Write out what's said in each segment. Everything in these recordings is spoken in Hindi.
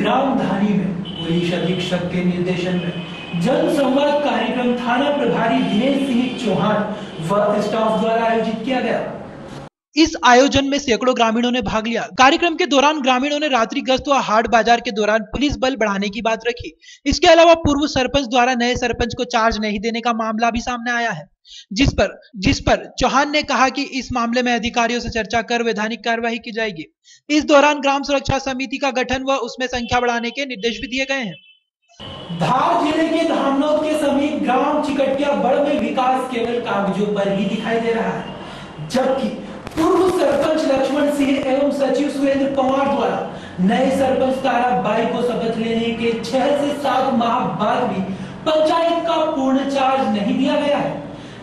ग्राम धानी में पुलिस अधीक्षक के निर्देशन में जनसंवाद कार्यक्रम थाना प्रभारी दिनेश सिंह चौहान व स्टाफ द्वारा आयोजित किया गया। इस आयोजन में सैकड़ों ग्रामीणों ने भाग लिया। कार्यक्रम के दौरान ग्रामीणों ने रात्रि गश्त व हाट बाजार के दौरान पुलिस बल बढ़ाने की बात रखी। इसके अलावा पूर्व सरपंच द्वारा नए सरपंच को चार्ज नहीं देने का मामला भी सामने आया है, जिस पर चौहान ने कहा कि इस मामले में अधिकारियों से चर्चा कर वैधानिक कार्रवाई की जाएगी। इस दौरान ग्राम सुरक्षा समिति का गठन व उसमें संख्या बढ़ाने के निर्देश भी दिए गए हैं। धार जिले के धामनौद के समीप ग्राम चिकटिया बड़ में विकास केवल कागजों पर ही दिखाई दे रहा है, जबकि पूर्व सरपंच लक्ष्मण सिंह एवं सचिव सुरेंद्र पवार द्वारा नए सरपंच ताराबाई को शपथ लेने के 6 से 7 माह बाद भी पंचायत का पूर्ण चार्ज नहीं दिया गया है,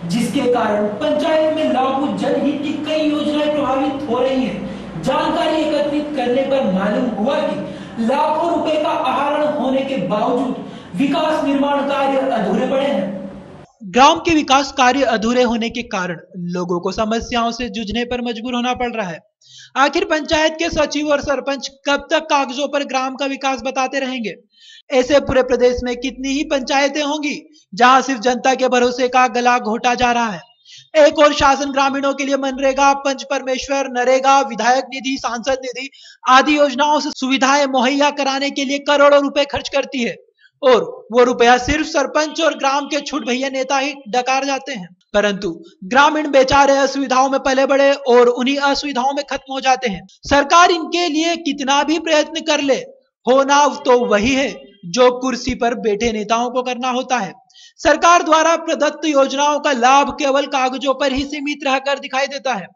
जिसके कारण पंचायत में लागू जनहित की कई योजनाएं प्रभावित हो रही हैं। जानकारी एकत्रित करने पर मालूम हुआ कि लाखों रुपए का आहरण होने के बावजूद विकास निर्माण कार्य अधूरे पड़े हैं। ग्राम के विकास कार्य अधूरे होने के कारण लोगों को समस्याओं से जूझने पर मजबूर होना पड़ रहा है। आखिर पंचायत के सचिव और सरपंच कब तक कागजों पर ग्राम का विकास बताते रहेंगे? ऐसे पूरे प्रदेश में कितनी ही पंचायतें होंगी जहां सिर्फ जनता के भरोसे का गला घोटा जा रहा है। एक और शासन ग्रामीणों के लिए मनरेगा, पंच परमेश्वर, नरेगा, विधायक निधि, सांसद निधि आदि योजनाओं से सुविधाएं मुहैया कराने के लिए करोड़ों रुपए खर्च करती है और वो रुपया सिर्फ सरपंच और ग्राम के छुट भैया नेता ही डकार जाते हैं, परंतु ग्रामीण बेचारे असुविधाओं में पले बड़े और उन्हीं असुविधाओं में खत्म हो जाते हैं। सरकार इनके लिए कितना भी प्रयत्न कर ले, होना तो वही है जो कुर्सी पर बैठे नेताओं को करना होता है। सरकार द्वारा प्रदत्त योजनाओं का लाभ केवल कागजों पर ही सीमित रहकर दिखाई देता है।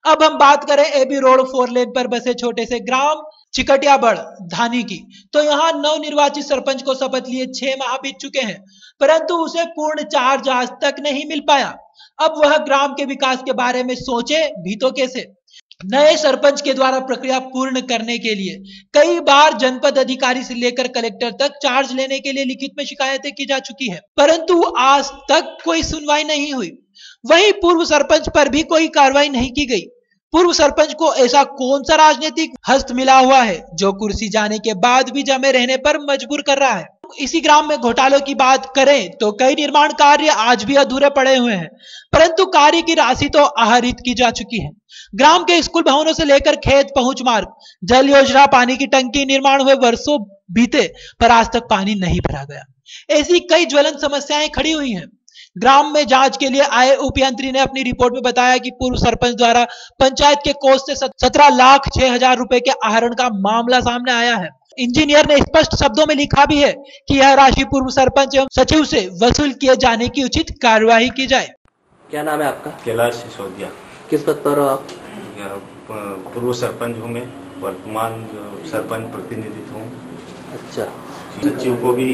अब हम बात करें एबी रोड 4 लेन पर बसे छोटे से ग्राम चिकटिया बड़ धानी की, तो यहाँ नवनिर्वाचित सरपंच को शपथ लिए 6 माह बीत चुके हैं, परंतु उसे पूर्ण चार्ज आज तक नहीं मिल पाया। अब वह ग्राम के विकास के बारे में सोचे भी तो कैसे? नए सरपंच के द्वारा प्रक्रिया पूर्ण करने के लिए कई बार जनपद अधिकारी से लेकर कलेक्टर तक चार्ज लेने के लिए लिखित में शिकायतें की जा चुकी है, परंतु आज तक कोई सुनवाई नहीं हुई। वहीं पूर्व सरपंच पर भी कोई कार्रवाई नहीं की गई। पूर्व सरपंच को ऐसा कौन सा राजनीतिक हस्त मिला हुआ है जो कुर्सी जाने के बाद भी जमे रहने पर मजबूर कर रहा है? इसी ग्राम में घोटालों की बात करें तो कई निर्माण कार्य आज भी अधूरे पड़े हुए हैं, परंतु कार्य की राशि तो आहरित की जा चुकी है। ग्राम के स्कूल भवनों से लेकर खेत पहुंच मार्ग, जल योजना, पानी की टंकी निर्माण हुए वर्षों बीते पर आज तक पानी नहीं भरा गया। ऐसी कई ज्वलंत समस्याएं खड़ी हुई हैं। ग्राम में जांच के लिए आए उपयंत्री ने अपनी रिपोर्ट में बताया कि पूर्व सरपंच द्वारा पंचायत के कोष से 17,06,000 रुपए के आहरण का मामला सामने आया है। इंजीनियर ने स्पष्ट शब्दों में लिखा भी है कि यह राशि पूर्व सरपंच एवं सचिव से वसूल किए जाने की उचित कार्यवाही की जाए। क्या नाम है आपका? कैलाश सिसोदिया। किस पद पर हो आप? पूर्व सरपंच हूँ मैं, वर्तमान सरपंच प्रतिनिधित्व हूँ। अच्छा। सचिव को भी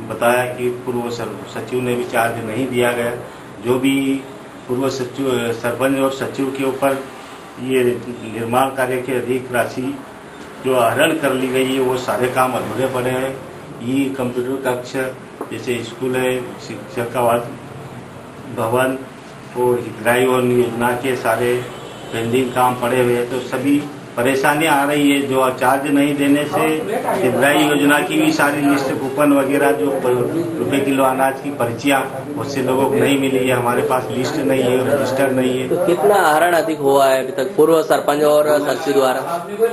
बताया कि पूर्व सचिव ने भी चार्ज नहीं दिया गया। जो भी पूर्व सचिव सरपंच और सचिव के ऊपर ये निर्माण कार्य की अधिक राशि जो आहरण कर ली गई है वो सारे काम अधूरे पड़े हैं। ये कंप्यूटर कक्ष जैसे स्कूल है, शिक्षक का भवन और हितग्राही और योजना के सारे पेंडिंग काम पड़े हुए हैं, तो सभी परेशानियां आ रही है। जो चार्ज नहीं देने से हितग्राही योजना की भी सारी लिस्ट, कूपन वगैरह जो रुपए किलो अनाज की पर्चियां उससे लोगों को नहीं मिली है। हमारे पास लिस्ट नहीं है, रजिस्टर नहीं है। तो कितना आहरण अधिक हुआ है अभी तक पूर्व सरपंच और सचिव द्वारा?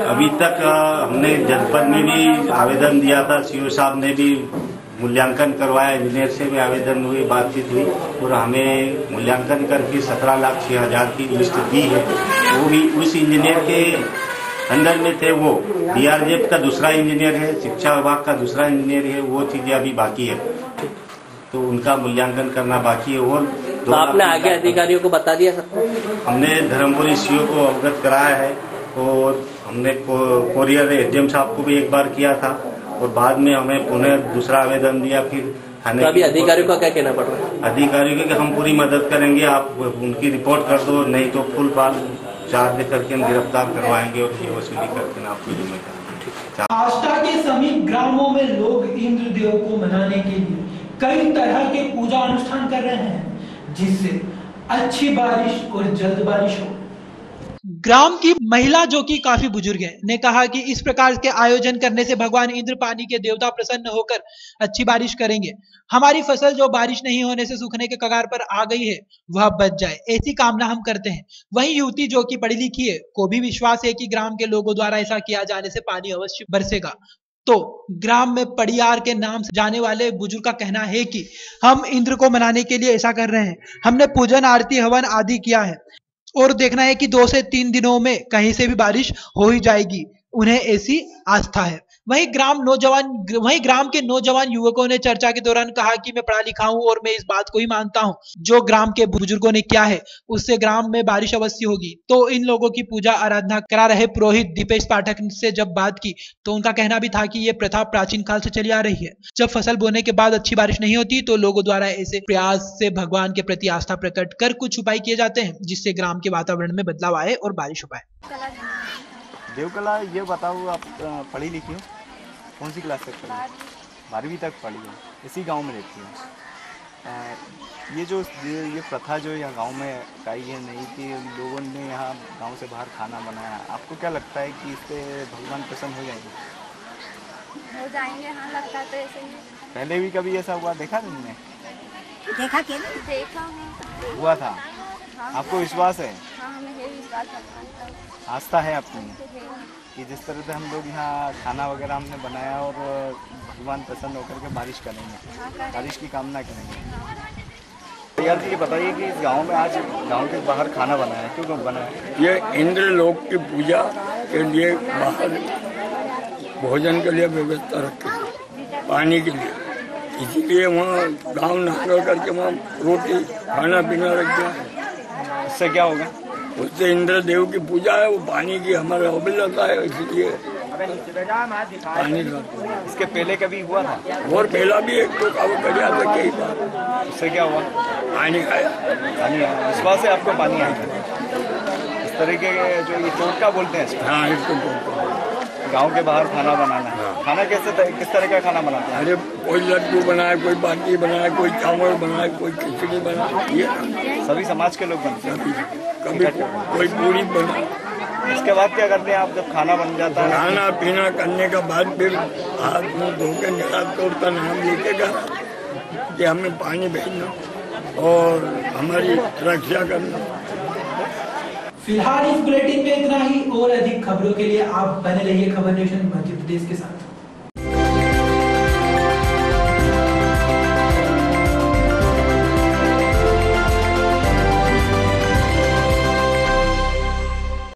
अभी तक हमने जनपद में भी आवेदन दिया था, सीओ साहब ने भी मूल्यांकन करवाया, इंजीनियर से भी आवेदन हुई, बातचीत हुई और हमें मूल्यांकन करके 17,06,000 की लिस्ट दी है। वो भी उस इंजीनियर के अंडर में थे। वो DRJF का दूसरा इंजीनियर है, शिक्षा विभाग का दूसरा इंजीनियर है। वो चीजें अभी बाकी है, तो उनका मूल्यांकन करना बाकी है। और तो आपने आगे अधिकारियों को बता दिया सबको? हमने धर्मपुरी सीओ को अवगत कराया है और हमने कोरियर एडीएम साहब को भी एक बार किया था और बाद में हमें पुनः दूसरा आवेदन दिया। फिर तो अभी अधिकारियों का क्या कहना पड़ रहा है? अधिकारियों को कि हम पूरी मदद करेंगे, आप उनकी रिपोर्ट कर दो, नहीं तो फुल बाल चार्ज करके हम गिरफ्तार करवाएंगे और ये वसूली करके आपको जिम्मेदार। आष्टा के समीप ग्रामों में लोग इंद्र देव को मनाने के लिए कई तरह के पूजा अनुष्ठान कर रहे हैं, जिससे अच्छी बारिश और जल्द बारिश हो। ग्राम की महिला जो कि काफी बुजुर्ग है ने कहा कि इस प्रकार के आयोजन करने से भगवान इंद्र पानी के देवता प्रसन्न होकर अच्छी बारिश करेंगे। हमारी फसल जो बारिश नहीं होने से सूखने के कगार पर आ गई है वह बच जाए, ऐसी कामना हम करते हैं। वहीं युवती जो कि पढ़ी लिखी है को भी विश्वास है कि ग्राम के लोगों द्वारा ऐसा किया जाने से पानी अवश्य बरसेगा। तो ग्राम में पड़ियार के नाम से जाने वाले बुजुर्ग का कहना है कि हम इंद्र को मनाने के लिए ऐसा कर रहे हैं। हमने पूजन आरती हवन आदि किया है और देखना है कि 2 से 3 दिनों में कहीं से भी बारिश हो ही जाएगी, उन्हें ऐसी आस्था है। वहीं ग्राम के नौजवान युवकों ने चर्चा के दौरान कहा कि मैं पढ़ा लिखा हूं और मैं इस बात को ही मानता हूं जो ग्राम के बुजुर्गों ने किया है उससे ग्राम में बारिश अवश्य होगी। तो इन लोगों की पूजा आराधना करा रहे पुरोहित दीपेश पाठक से जब बात की तो उनका कहना भी था कि ये प्रथा प्राचीन काल से चली आ रही है। जब फसल बोने के बाद अच्छी बारिश नहीं होती तो लोगों द्वारा ऐसे प्रयास से भगवान के प्रति आस्था प्रकट कर कुछ उपाय किए जाते हैं जिससे ग्राम के वातावरण में बदलाव आए और बारिश हो पाए। देवकला, ये बताओ आप पढ़ी लिखी हो? कौन सी क्लास तक पढ़ी? 12वीं तक पढ़ी हो। इसी गांव में रहती हो। ये प्रथा जो यहाँ गांव में काई है नहीं कि लोगों ने यहाँ गांव से बाहर खाना बनाया, आपको क्या लगता है कि इससे भगवान प्रसन्न हो जाएंगे? हो जाएंगे, हाँ लगता है तो ऐसे ही। पहले भी कभी ऐसा हुआ देखा तुमने? देखा क्या? देखा हुआ था। हाँ, आपको विश्वास है? हाँ हमें है विश्वास भगवान का। आस्था है अपनी कि जिस तरह से हम लोग यहाँ खाना वगैरह हमने बनाया और भगवान प्रसन्न होकर के बारिश करेंगे, बारिश की कामना करेंगे। यार ये बताइए कि इस गांव में आज गांव के बाहर खाना बनाया, क्यों बनाया? ये इंद्र लोक की पूजा के लिए बाहर भोजन के लिए व्यवस्था रखी, पानी के लिए, इसीलिए वहाँ गांव नहा करके वहाँ रोटी खाना पीना रख दिया। इससे क्या होगा? उससे इंद्र देव की पूजा है, वो पानी की हमारा अभिलता है, इसलिए पानी का। इसके पहले कभी हुआ था? और पहला भी एक तो काम कर उससे क्या हुआ? पानी खाया। पानी आया। विश्वास है आपको पानी आएगा? इस तरीके के जो ये टोटका बोलते हैं। हाँ, इसको गांव के बाहर खाना बनाना है। हाँ। खाना किस तरह का खाना बनाते हैं? अरे कोई लड्डू बनाए, कोई बाटी बनाए, कोई चावल बनाए, कोई खिचड़ी बनाए, ये सभी समाज के लोग बनते हैं। कभी कोई पूरी बनाए। इसके बाद क्या करते हैं आप जब खाना बन जाता है? खाना पीना करने के बाद फिर हाथ मुँह धो के निरातौर का नाम लेके गया कि हमें पानी भेजना और हमारी रक्षा करना। फिलहाल इस बुलेटिन में इतना ही। और अधिक खबरों के लिए आप बने रहिए खबर नेशन मध्य प्रदेश के साथ।